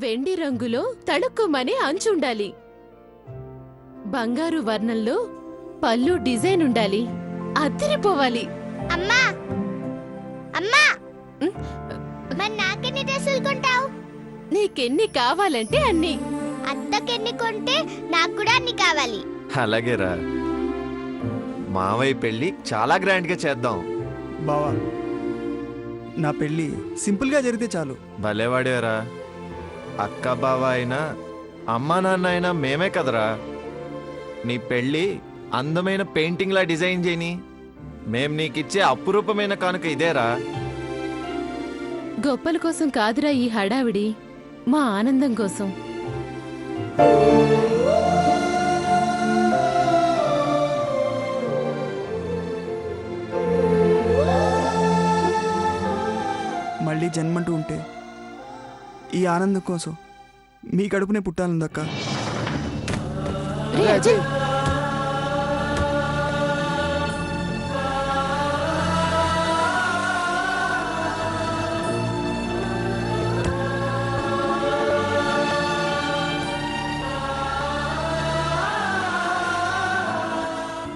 వెండి రంగులో తళుక్కుమనే అంచుండాలి. బంగారు వర్ణంలో పళ్ళు డిజైన్ ఉండాలి. అదిరిపోవాలి. అమ్మా అమ్మా మరి నాకెన్ని డ్రెస్సులు కొంటావు? నీకెన్ని కావాలంటే అన్ని. అత్తకెన్ని కొంటే నాకు కూడా అన్ని కావాలి. అలాగేరా, మావయ్య పెళ్ళి చాలా గ్రాండ్ గా చేద్దాం. బావా, నా పెళ్ళి సింపుల్గా జరిగితే చాలు. భలేవాడేరా, అక్క బావ అయినా అమ్మా నాన్న అయినా మేమే కదరా. నీ పెళ్ళి అందమైన పెయింటింగ్ లా డిజైన్ చేయని. మేం నీకిచ్చే అపురూపమైన కానుక ఇదేరా. గొప్పల కోసం కాదురా ఈ హడావిడి, మా ఆనందం కోసం. మళ్ళీ జన్మంటూ ఉంటే ఈ ఆనందం కోసం మీ కడుపునే పుట్టాలందక్క. రే అజయ్,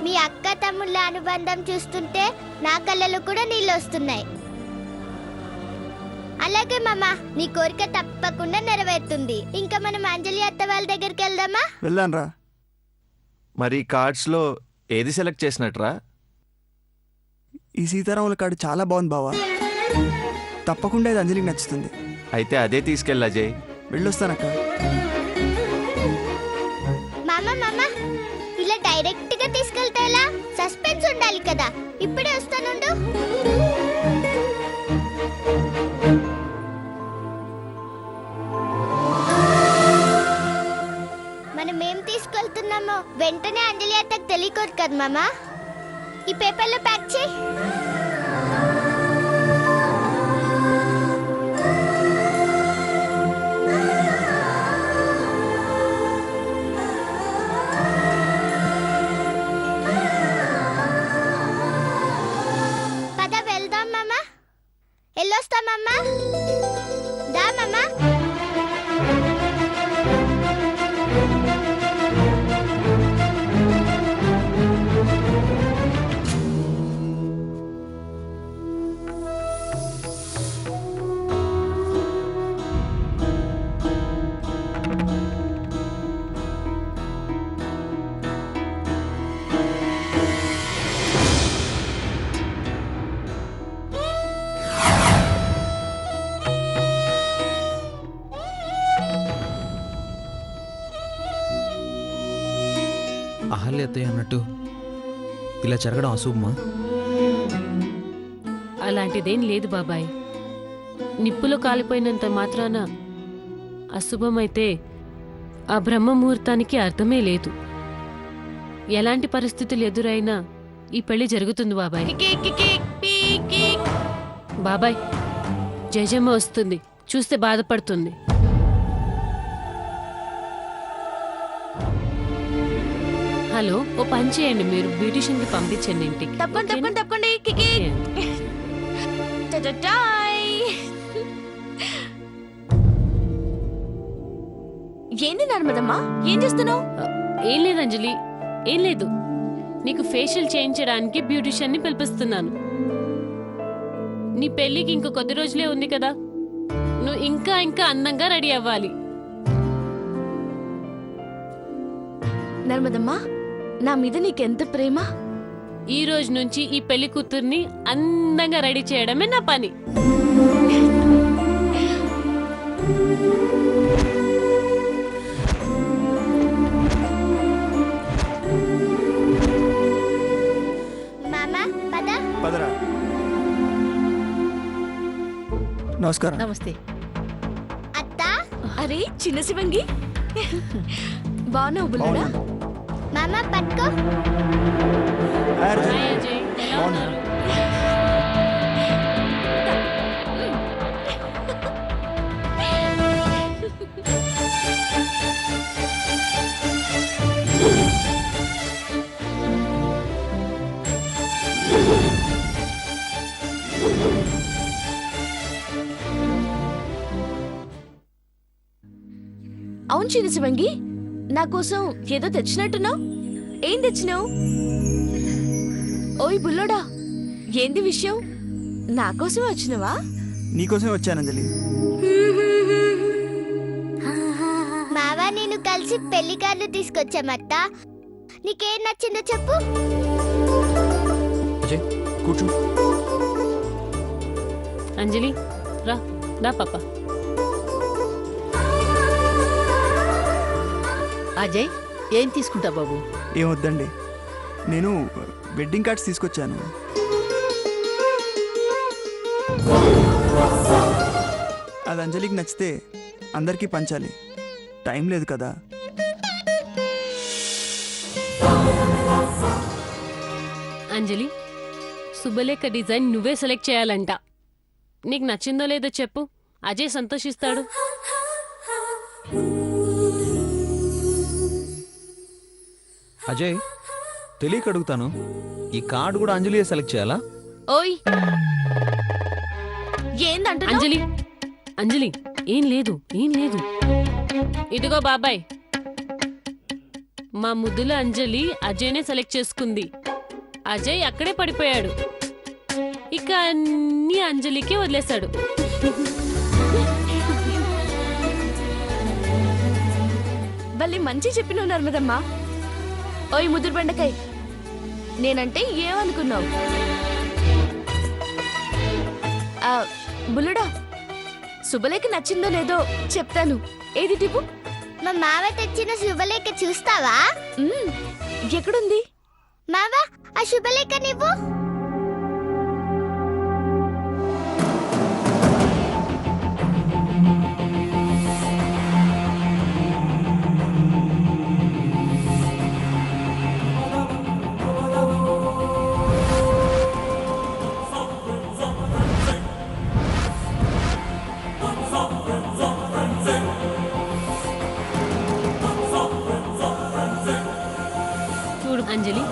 మీ అక్క తమ్ముళ్ళ అనుబంధం చూస్తుంటే నా కళ్ళలో కూడా నీళ్ళు వస్తున్నాయి. అలాగే మామ, నీ కోరిక తప్పకుండా నెరవేరుతుంది. ఇంకా మనం అంజలి అత్త వాళ్ళ దగ్గరికి వెళ్దామా? వెళ్దాన్రా. మరి కార్డ్స్ లో ఏది సెలెక్ట్ చేసినట్రా? ఈ సీతారాముల కార్డు చాలా బాగుంది బావా. తప్పకుండా ఇది అంజలికి నచ్చుతుంది. అయితే అదే తీసుకెళ్ళ అజయ్. వెళ్ళొస్తానక్క. మామ మామ, ఇలా డైరెక్ట్ గా తీసుకెళ్తే ఎలా? సస్పెన్స్ ఉండాలి కదా. ఇప్పుడే వస్తానుండు. మనం ఏం తీసుకెళ్తున్నామో వెంటనే అంజలి అత్తకు తెలియకూడదు కదా మామ. ఈ పేపర్లో ప్యాక్ చేయి. పద వెళ్దాం మామ. వెళ్ళొస్తామమ్మా. దా మామ. అహల్య అత్తయ్య అన్నట్టు ఇలా జరగడం అశుభమా? అలాంటిదేం లేదు బాబాయ్. నిప్పులో కాలిపోయినంత మాత్రాన అశుభమైతే ఆ బ్రహ్మముహూర్తానికి అర్థమే లేదు. ఎలాంటి పరిస్థితులు ఎదురైనా ఈ పెళ్లి జరుగుతుంది బాబాయ్. బాబాయ్, జయజమ్మ వస్తుంది, చూస్తే బాధపడుతుంది. హలో, ఓ పని చేయండి, మీరు బ్యూటిషియన్ కి పంపించండి ఇంటికి. తప్పకుండా తప్పకుండా తప్పకుండా. కికి. ఏంది నర్మదమ్మా, ఏం చేస్తున్నావు? ఏం లేదు అంజలి, ఏం లేదు. నీకు ఫేషియల్ చేయించడానికి బ్యూటిషియన్ ని పిలిపిస్తున్నాను. నీ పెళ్ళికి ఇంకో కొద్ది రోజులే ఉంది కదా, నువ్వు ఇంకా ఇంకా అందంగా రెడీ అవ్వాలి. నర్మదమ్మా, నా మీద నీకెంత ప్రేమ. ఈ రోజు నుంచి ఈ పెళ్లి కూతుర్ని అందంగా రెడీ చేయడమే నా పని. మామ పద. పదరా. నమస్కారం. నమస్తే. అత్త. అరే చిన్న శివంగి, బాగున్నావు బుల్లడా? మామ పట్టుకో. హాయ్ అజయ్, ఎలా ఉన్నారు? అవును చిన్న శివంగి, నా కోసం ఏదో తెచ్చినట్టున్నావు. ఏం తెచ్చినావు? ఓయ్ బుల్లోడా, ఏంది విషయం? నా కోసమే వచ్చినవా? నీకోసమే వచ్చాను అంజలి. మావా నేను కలిసి పెళ్లి కార్డు తీసుకొచ్చామత్త. నీకేం నచ్చిందో చెప్పు. అజయ్ కూర్చో. అంజలి రా రా పాప. అజయ్ ఏం తీసుకుంటా బాబు? ఏం వద్దండి, నేను వెడ్డింగ్ కార్డ్స్ తీసుకొచ్చాను. అది అంజలికి నచ్చితే అందరికీ పంచాలి, టైం లేదు కదా. అంజలి, శుభలేఖ డిజైన్ నువ్వే సెలెక్ట్ చేయాలంట. నీకు నచ్చిందో లేదో చెప్పు, అజయ్ సంతోషిస్తాడు. అజయ్ తెలియక అడుగుతాను, ఈ కార్డు కూడా అంజలియే సెలెక్ట్ చేయాలా? ఓయ్ ఏందంటున్నావ్? అంజలి అంజలి ఏం లేదు ఏం లేదు. ఇదిగో బాబాయ్, మా ముద్దుల అంజలి అజయ్నే సెలెక్ట్ చేసుకుంది. అజయ్ అక్కడే పడిపోయాడు, ఇక అన్ని అంజలికే వదిలేశాడు. భలే మంచి చెప్పినావు నర్మదమ్మా. ఓయ్ ముదురు బెండకాయ్, నేనంటే ఏమనుకున్నావు? బుల్లుడా, శుభలేఖ నచ్చిందో లేదో చెప్తాను. ఏది టిపు? మా మావ తెచ్చిన శుభలేఖ చూస్తావా? ఎక్కడుంది? మావా ఆ శుభలేఖ నీవు. చూడు అంజలి,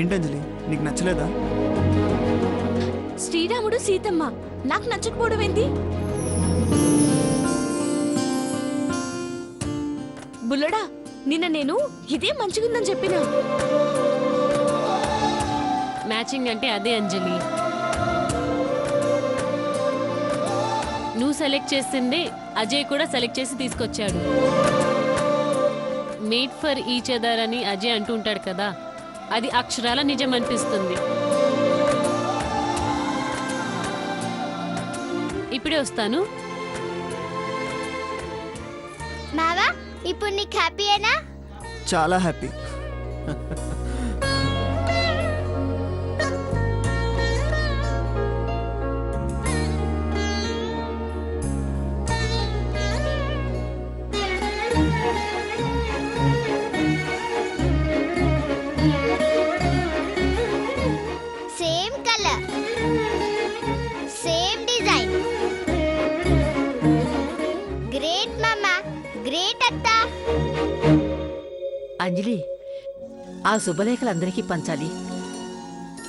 ఏంటంజలి, నీకు నచ్చలేదా? శ్రీరాముడు సీతమ్మ నాకు నచ్చకపోవడం ఏంటి? బుల్లడా, నిన్న నేను ఇదే మంచిగుందని చెప్పినా. మ్యాచింగ్ అంటే అదే అంజలి. నువ్వు సెలెక్ట్ చేసిందే అజయ్ కూడా సెలెక్ట్ చేసి తీసుకొచ్చాడు. మేడ్ ఫర్ ఈచ్ అదర్ అని అజయ్ అంటూ ఉంటాడు కదా, అది అక్షరాల నిజం అనిపిస్తుంది. ఇప్పుడే వస్తాను. మావా ఇప్పుడు నీకు హ్యాపీయేనా? చాలా happy. Same colour, same design. Great మామా, గ్రేట్ అత్తా. అంజలి, ఆ శుభలేఖలు అందరికీ పంచాలి.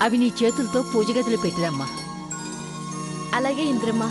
అవి నీ చేతులతో పూజ గదిలో పెట్టిరమ్మా. అలాగే ఇంద్రమ్మ.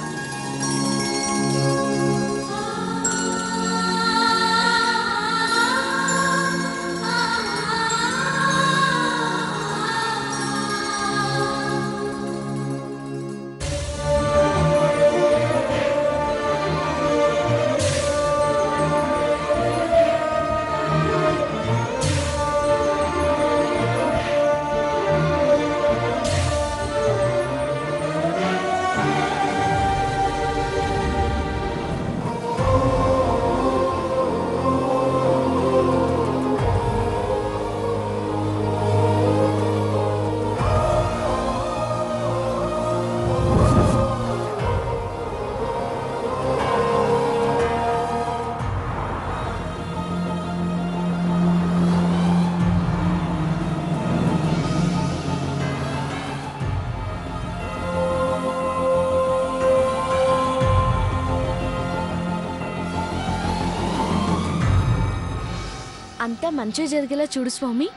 అంతా మంచి జరిగేలా చూడు స్వామి.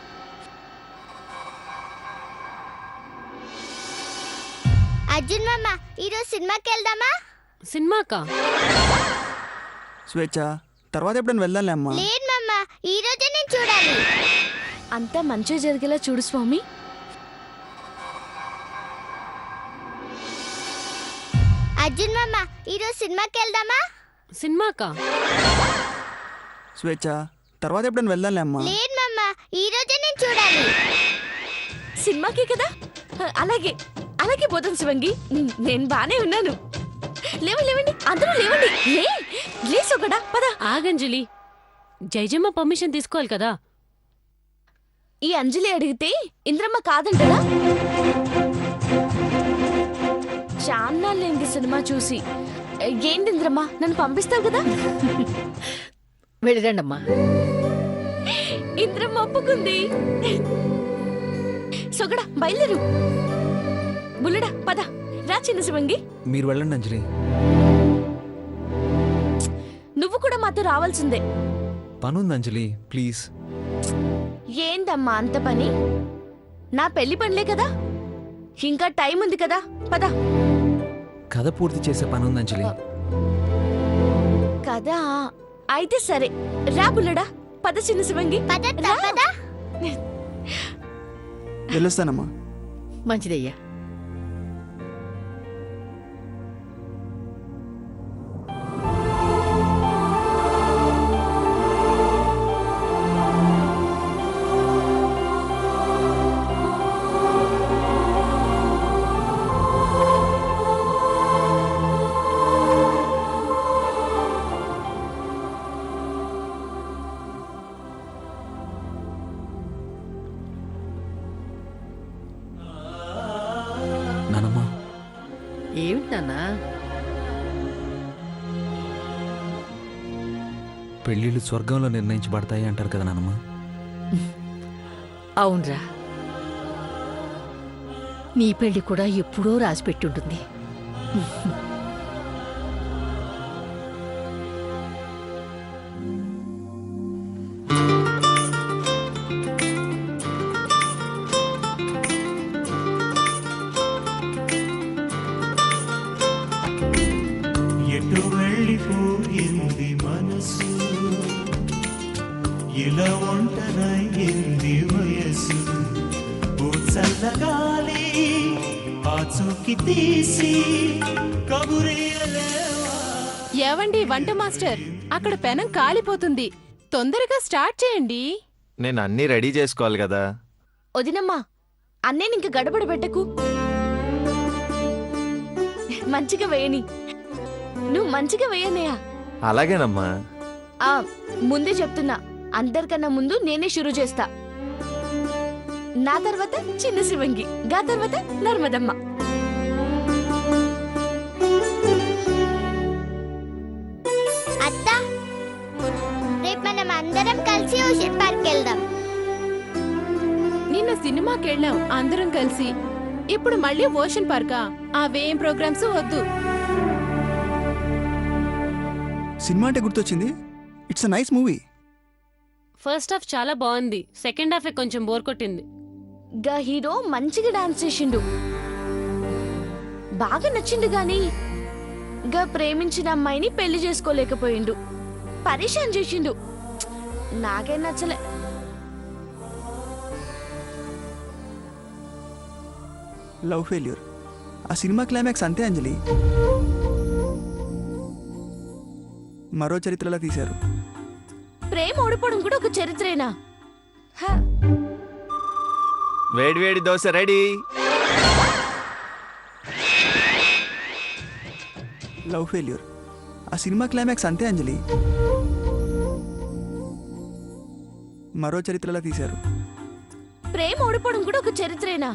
అర్జున్ మామ ఈరోజు సినిమాకి వెళ్దామా? సినిమాకా? స్వేచ్ఛ తర్వాత ఎప్పుడైనా వెళ్దాంలే అమ్మా. లేదు మామ, ఈ రోజే నేను చూడాలి. అంతా మంచి జరిగేలా చూడు స్వామి. అర్జున్ మామ ఈరోజు సినిమాకి వెళ్దామా? సినిమాకా? స్వేచ్ఛ తర్వాత ఎప్పుడైనా వెళ్దాంలే అమ్మా. లేదు మామ, ఈ రోజే నేను చూడాలి. సినిమాకే కదా, అలాగే అలాగే పోతాం శివంగి. నేను బానే ఉన్నాను. లేవండి అందరూ లేవండి. లే సొగడా పద. ఆగంజలి, జైజమ్మ పర్మిషన్ తీసుకోవాలి కదా. ఈ అంజలి అడిగితే ఇంద్రమ్మ కాదంటదా? చాన్నాళ్ళేంది సినిమా చూసి. ఏంటి ఇంద్రమ్మ, నన్ను పంపిస్తావు కదా? వెళ్ళిరండమ్మా. ఇంద్రమ్మ ఒప్పుకుంది. సొగడా బయలుదేరు. బుల్లడా పద. రా చిన్న శివంగి. మీరు వెళ్ళండి అంజలి. నువ్వు కూడా మాతో రావాల్సిందే. పనుంది అంజలి, ప్లీజ్. ఏందమ్మా అంత పని? నా పెళ్లి పనిలే కదా, ఇంకా టైం ఉంది కదా. పద. కథ పూర్తి చేసే పనుంది అంజలి. కదా అయితే సరే. రా బుల్లడా పద చిన్న శివంగి. పద రా. పద. వెళ్ళొస్తానమ్మా. మంచిదయ్యా. నానమ్మా, ఏమిటి నాన్నా? పెళ్ళిళ్ళు స్వర్గంలో నిర్ణయించబడతాయి అంటారు కదా నానమ్మ. అవునరా, నీ పెళ్లి కూడా ఎప్పుడో రాసిపెట్టి ఉంటుంది. ఎటు వెళ్ళిపోయింది మనసు, ఇలా ఒంటరైంది వయసు. ఓ చల్లగాలి ఆచూకి తీసి కబురేయలేవా. ఏవండి వంట మాస్టర్, అక్కడ పెనం కాలిపోతుంది, తొందరగా స్టార్ట్ చేయండి. నేను అన్నీ రెడీ చేసుకోవాలి కదా. వదినమ్మా, అన్నేని ఇంక గడబడ పెట్టకు. మంచిగా వేయని. నువ్వు మంచిగా వేయనయా. అలాగేనమ్మా. ముందే చెప్తున్నా, అందరికన్నా ముందు నేనే షురూ చేస్తా. నా తర్వాత చిన్న శివంగి, గా తర్వాత నర్మదమ్మ. అత్త, రేపు మనం అందరం కలిసి ఓషన్ పార్క్ వెళ్దాం. నిన్న సినిమాకి వెళ్ళాం అందరం కలిసి, ఇప్పుడు మళ్ళీ ఓషన్ పార్కా? అవేం ప్రోగ్రామ్స్ వద్దు. సినిమా అంటే గుర్తొచ్చింది. It's a nice movie. First half చాలా బాగుంది, సెకండ్ హాఫ్ కొంచెం బోర్ కొట్టింది. గా హీరో మంచిగా డాన్స్ చేసిండు, బాగా నచ్చిండు. గాని గా ప్రేమించిన అమ్మాయిని పెళ్లి చేసుకోలేకపోయిండు, పరిశాన్ చేసిండు. నాకేం నచ్చలే. లవ్ ఫెయిల్యూర్ ఆ సినిమా క్లైమాక్స్ అంతే అంజలి. మరో చరిత్రలా తీశారు. ప్రేమ ఓడిపోవడం కూడా ఒక చరిత్రేనా? హ. వేడి వేడి దోశ రెడీ. లవ్ ఫెయిల్యూర్ ఆ సినిమా క్లైమాక్స్ అంతే అంజలి. మరో చరిత్రలా తీశారు. ప్రేమ ఓడిపోవడం కూడా ఒక చరిత్రేనా?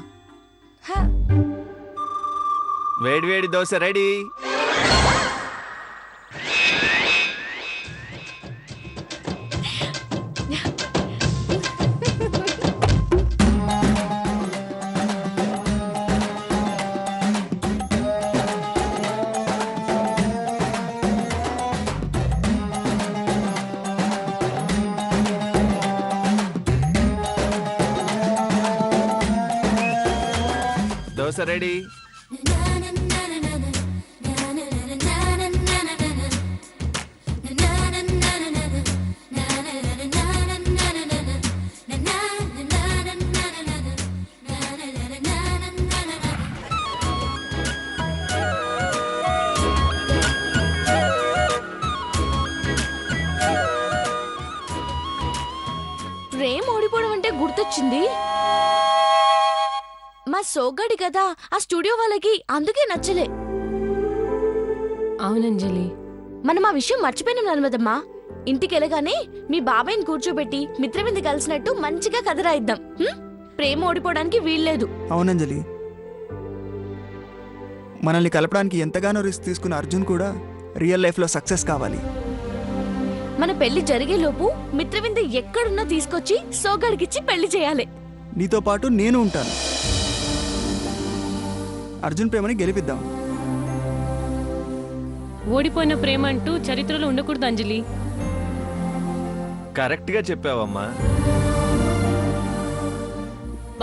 హ. వేడి వేడి దోశ రెడీ. దోశ రెడీ. ప్రేమ ఓడిపోవడం అంటే గుర్తొచ్చింది. మా సోగ్గాడి కదా ఆ స్టూడియో వాళ్ళకి అందుకే నచ్చలే. అవునంజలి. మనం ఆ విషయం మర్చిపోయినాం నర్మదమ్మా. ఇంటికి వెళ్ళగానే మీ బాబాయ్ని కూర్చోబెట్టి మిత్రవింది కలిసినట్టు మంచిగా కథ రాయిద్దాం. ప్రేమ ఓడిపోవడానికి వీల్లేదు. అవునంజలి, మనల్ని కలపడానికి ఎంతగానో రిస్క్ తీసుకున్న అర్జున్ కూడా రియల్ లైఫ్లో సక్సెస్ కావాలి. మన పెళ్లి జరిగేలోపు మిత్రవింద ఎక్కడున్నా తీసుకొచ్చి సోగ్గాడికిచ్చి పెళ్లి చేయాలి. నీతో పాటు నేను ఉంటాను. అర్జున్ ప్రేమని గెలిపిద్దాం. ఓడిపోయిన ప్రేమ అంటూ చరిత్రలో ఉండకూడదు అంజలి. కరెక్ట్గా చెప్పావమ్మా.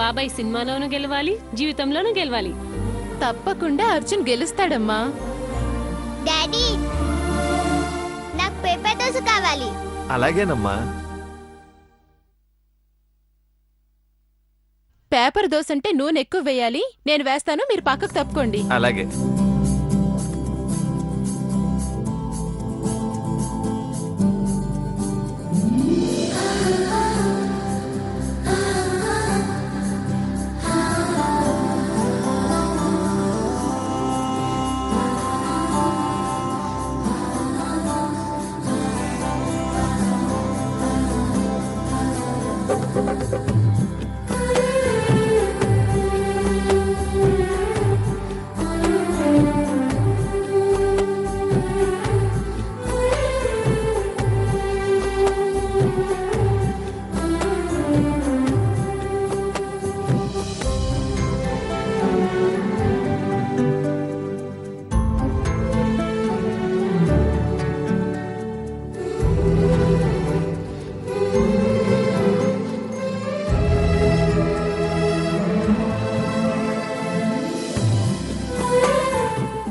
బాబాయ్ సినిమాలోనూ గెలవాలి, జీవితంలోనూ గెలవాలి. తప్పకుండా అర్జున్ గెలుస్తాడమ్మా. డాడీ నాకు పేపర్ దోశ కావాలి. అలాగేనమ్మా. పేపర్ దోశ అంటే నూనె ఎక్కువ వేయాలి. నేను వేస్తాను, మీరు పక్కకు తప్పుకోండి. అలాగే.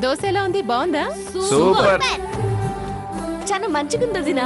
దోశ ఎలా ఉంది? బాగుందా? సూపర్. చాలా మంచిగుంది వదినా.